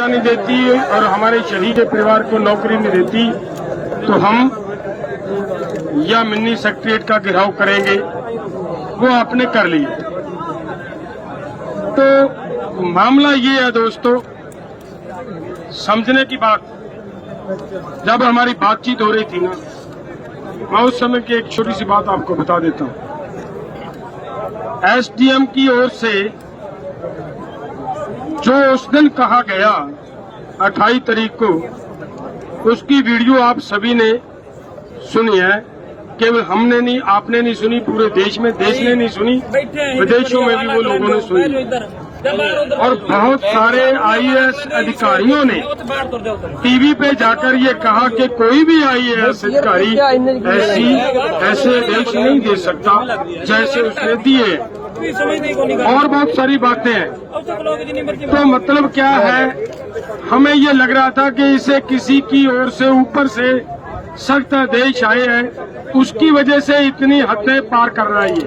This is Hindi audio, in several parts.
मुआवजा नहीं देती और हमारे शहीद के परिवार को नौकरी नहीं देती तो हम या मिनी सेक्रेटरीट का घेराव करेंगे, वो आपने कर लिया। तो मामला ये है दोस्तों, समझने की बात। जब हमारी बातचीत हो रही थी ना, मैं उस समय की एक छोटी सी बात आपको बता देता हूं। एसडीएम की ओर से जो उस दिन कहा गया 28 तारीख को, उसकी वीडियो आप सभी ने सुनी है। केवल हमने नहीं, आपने नहीं सुनी, पूरे देश में, देश ने नहीं सुनी, विदेशों में भी वो लोगों ने सुनी। और बहुत सारे आईएएस अधिकारियों ने टीवी पे जाकर ये कहा कि कोई भी आईएएस अधिकारी ऐसे आदेश नहीं दे सकता जैसे उसने दिए, और बहुत सारी बातें हैं। तो मतलब क्या है, हमें ये लग रहा था कि इसे किसी की ओर से ऊपर से सख्त आदेश आए हैं, उसकी वजह से इतनी हदें पार कर रहा है ये।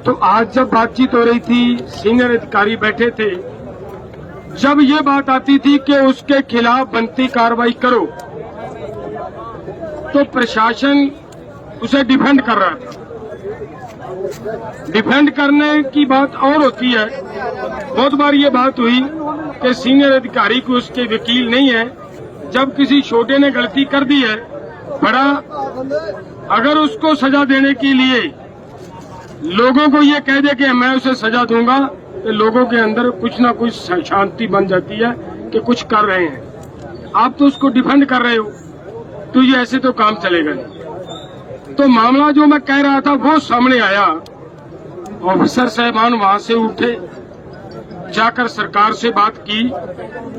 तो आज जब बातचीत हो रही थी, सीनियर अधिकारी बैठे थे, जब ये बात आती थी कि उसके खिलाफ बनती कार्रवाई करो, तो प्रशासन उसे डिफेंड कर रहा था। डिफेंड करने की बात और होती है। बहुत बार ये बात हुई कि सीनियर अधिकारी को उसके वकील नहीं है। जब किसी छोटे ने गलती कर दी है, बड़ा अगर उसको सजा देने के लिए लोगों को ये कह दे कि मैं उसे सजा दूंगा, तो लोगों के अंदर कुछ ना कुछ शांति बन जाती है कि कुछ कर रहे हैं। आप तो उसको डिफेंड कर रहे हो, तो ये ऐसे तो काम चलेगा नहीं। तो मामला जो मैं कह रहा था वो सामने आया। ऑफिसर साहबान वहां से उठे, जाकर सरकार से बात की।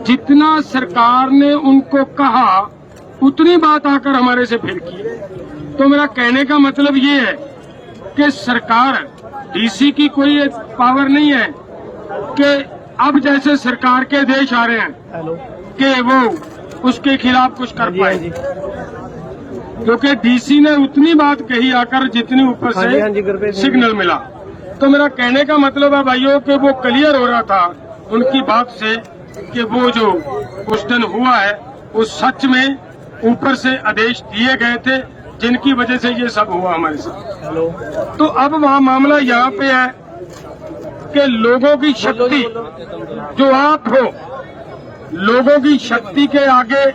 जितना सरकार ने उनको कहा उतनी बात आकर हमारे से फिर की। तो मेरा कहने का मतलब ये है कि सरकार, डीसी की कोई पावर नहीं है कि अब जैसे सरकार के आदेश आ रहे हैं कि वो उसके खिलाफ कुछ कर पाए, क्योंकि डीसी ने उतनी बात कही आकर जितनी ऊपर से सिग्नल मिला। तो मेरा कहने का मतलब है भाइयों कि वो क्लियर हो रहा था उनकी बात से कि वो जो उस दिन हुआ है वो सच में ऊपर से आदेश दिए गए थे, जिनकी वजह से ये सब हुआ हमारे साथ। तो अब वहाँ मामला यहाँ पे है कि लोगों की शक्ति, जो आप हो, लोगों की शक्ति के आगे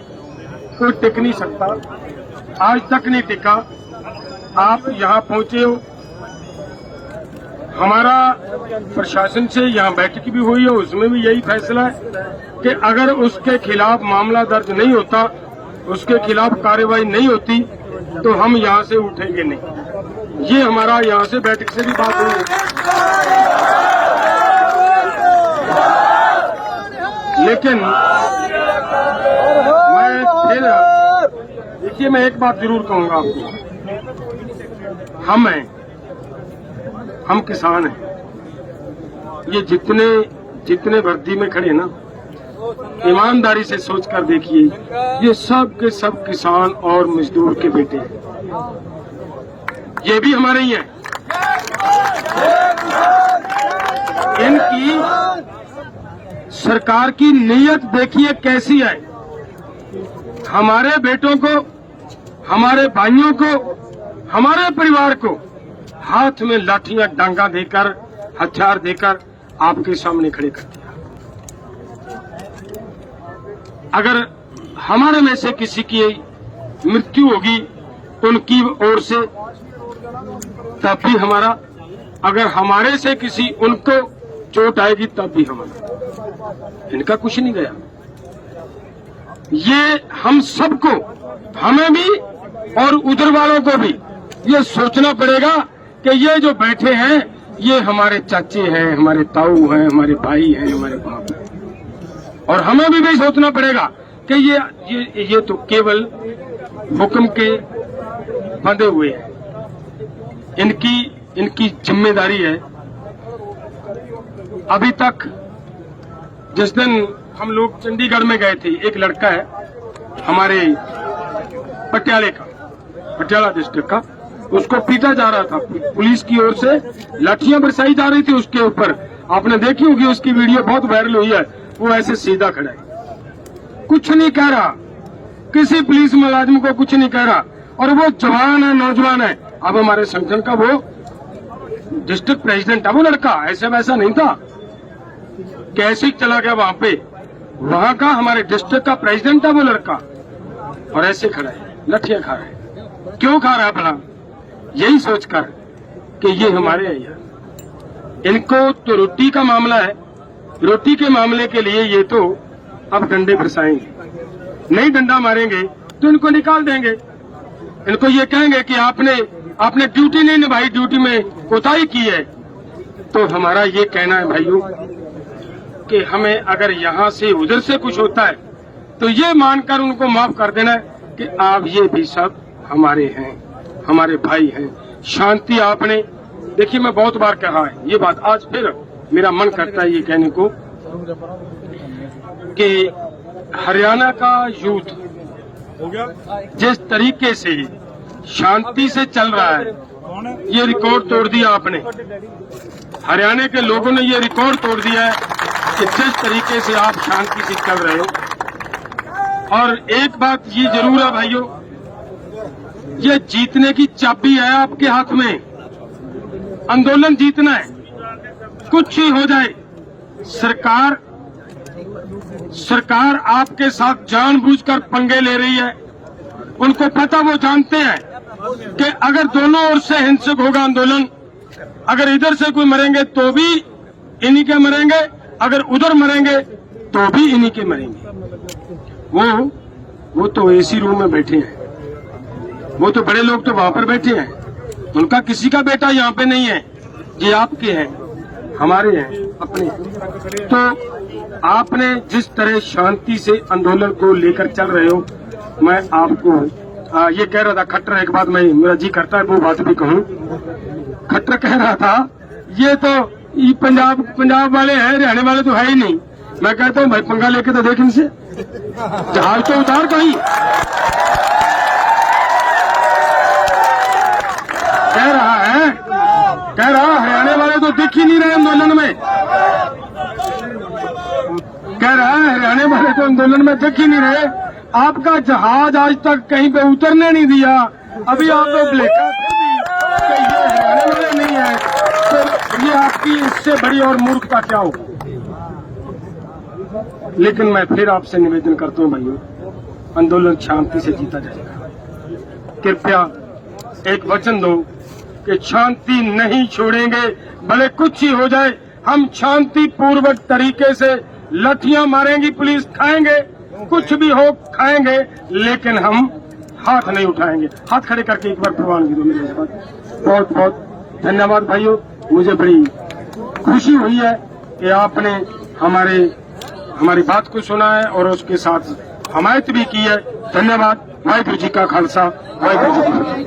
कोई टिक नहीं सकता। आज तक नहीं टिका। आप यहाँ पहुंचे हो, हमारा प्रशासन से यहाँ बैठक भी हुई है, उसमें भी यही फैसला है कि अगर उसके खिलाफ मामला दर्ज नहीं होता, उसके खिलाफ कार्रवाई नहीं होती, तो हम यहाँ से उठेंगे नहीं। ये हमारा यहाँ से बैठक से भी बात हुई। लेकिन मैं फिर देखिए, मैं एक बात जरूर कहूंगा आपको, हम किसान हैं। ये जितने वर्दी में खड़े ना, ईमानदारी से सोच कर देखिए, ये सब के सब किसान और मजदूर के बेटे हैं। ये भी हमारे ही हैं। इनकी सरकार की नीयत देखिए कैसी है। हमारे बेटों को, हमारे भाइयों को, हमारे परिवार को हाथ में लाठियां डांगा देकर, हथियार देकर आपके सामने खड़े कर दिया। अगर हमारे में से किसी की मृत्यु होगी उनकी ओर से, तब भी हमारा, अगर हमारे से किसी उनको चोट आएगी तब भी हमारा। इनका कुछ नहीं गया। ये हम सबको, हमें भी और उधर वालों को भी ये सोचना पड़ेगा कि ये जो बैठे हैं ये हमारे चाचे हैं, हमारे ताऊ हैं, हमारे भाई हैं, हमारे बाप हैं। और हमें भी सोचना पड़ेगा कि ये तो केवल हुक्म के बंधे हुए हैं। इनकी जिम्मेदारी है। अभी तक जिस दिन हम लोग चंडीगढ़ में गए थे, एक लड़का है हमारे पटियाला डिस्ट्रिक्ट का, उसको पीटा जा रहा था। पुलिस की ओर से लाठियां बरसाई जा रही थी उसके ऊपर। आपने देखी होगी उसकी वीडियो, बहुत वायरल हुई है। वो ऐसे सीधा खड़ा है, कुछ नहीं कह रहा, किसी पुलिस मुलाजिम को कुछ नहीं कह रहा, और वो जवान है, नौजवान है। अब हमारे संगठन का वो डिस्ट्रिक्ट प्रेसिडेंट है वो लड़का, ऐसे वैसा नहीं था, कैसे चला गया वहां पे, वहां का हमारे डिस्ट्रिक्ट का प्रेसिडेंट है वो लड़का, और ऐसे खड़ा है, लठियां खा रहा है। क्यों खा रहा है भला? यही सोचकर कि ये हमारे है यार, इनको तो रोटी का मामला है, रोटी के मामले के लिए ये तो अब डंडे बरसाएंगे, नहीं डंडा मारेंगे तो इनको निकाल देंगे, इनको ये कहेंगे कि आपने ड्यूटी नहीं निभाई, ड्यूटी में कोताही की है। तो हमारा ये कहना है भाइयों कि हमें अगर यहाँ से उधर से कुछ होता है तो ये मानकर उनको माफ कर देना है कि आप ये भी सब हमारे हैं, हमारे भाई हैं। शांति आपने देखिए, मैं बहुत बार कहा है ये बात, आज फिर मेरा मन करता है ये कहने को कि हरियाणा का यूथ जिस तरीके से शांति से चल रहा है, ये रिकॉर्ड तोड़ दिया आपने। हरियाणा के लोगों ने ये रिकॉर्ड तोड़ दिया है कि जिस तरीके से आप शांति से चल रहे हो। और एक बात ये जरूर है भाइयों, ये जीतने की चाबी है आपके हाथ में, आंदोलन जीतना है, कुछ ही हो जाए। सरकार आपके साथ जानबूझकर पंगे ले रही है, उनको पता, वो जानते हैं कि अगर दोनों ओर से हिंसक होगा आंदोलन, अगर इधर से कोई मरेंगे तो भी इन्हीं के मरेंगे, अगर उधर मरेंगे तो भी इन्हीं के मरेंगे। वो तो एसी रूम में बैठे हैं, वो तो बड़े लोग तो वहां पर बैठे हैं, उनका किसी का बेटा यहाँ पे नहीं है, ये आपके हैं, हमारे हैं, अपने। तो आपने जिस तरह शांति से आंदोलन को लेकर चल रहे हो, मैं आपको ये कह रहा था, खट्टर एक बात मैं, मेरा जी करता है वो बात भी कहूँ। खट्टर कह रहा था ये तो ये पंजाब वाले हैं, हरियाणा वाले तो है ही नहीं। मैं कहता हूँ भाई पंगा लेके तो देख इनसे, जहाज तो उतार कहीं। कह रहा हरियाणा वाले तो दिख ही नहीं रहे आंदोलन में, कह रहा है हरियाणा वाले तो आंदोलन में दिख ही नहीं रहे। आपका जहाज आज तक कहीं पे उतरने नहीं दिया, अभी आप लोग लेकर ये हरियाणा वाले नहीं है, तो ये आपकी इससे बड़ी और मूर्खता क्या हो। लेकिन मैं फिर आपसे निवेदन करता हूँ भाइयों, आंदोलन शांति से जीता जाएगा। कृपया एक वचन दो कि शांति नहीं छोड़ेंगे, भले कुछ ही हो जाए, हम शांति पूर्वक तरीके से लठियां मारेंगी, पुलिस खाएंगे, कुछ भी हो खाएंगे, लेकिन हम हाथ नहीं उठाएंगे। हाथ खड़े करके एक बार प्रवानगी दो मेरे साथ। बहुत बहुत धन्यवाद भाइयों, मुझे बड़ी खुशी हुई है कि आपने हमारी बात को सुना है और उसके साथ हमायत भी की है। धन्यवाद। वाहिगुरू जी का खालसा, वाहिगुरू जी की फतेह।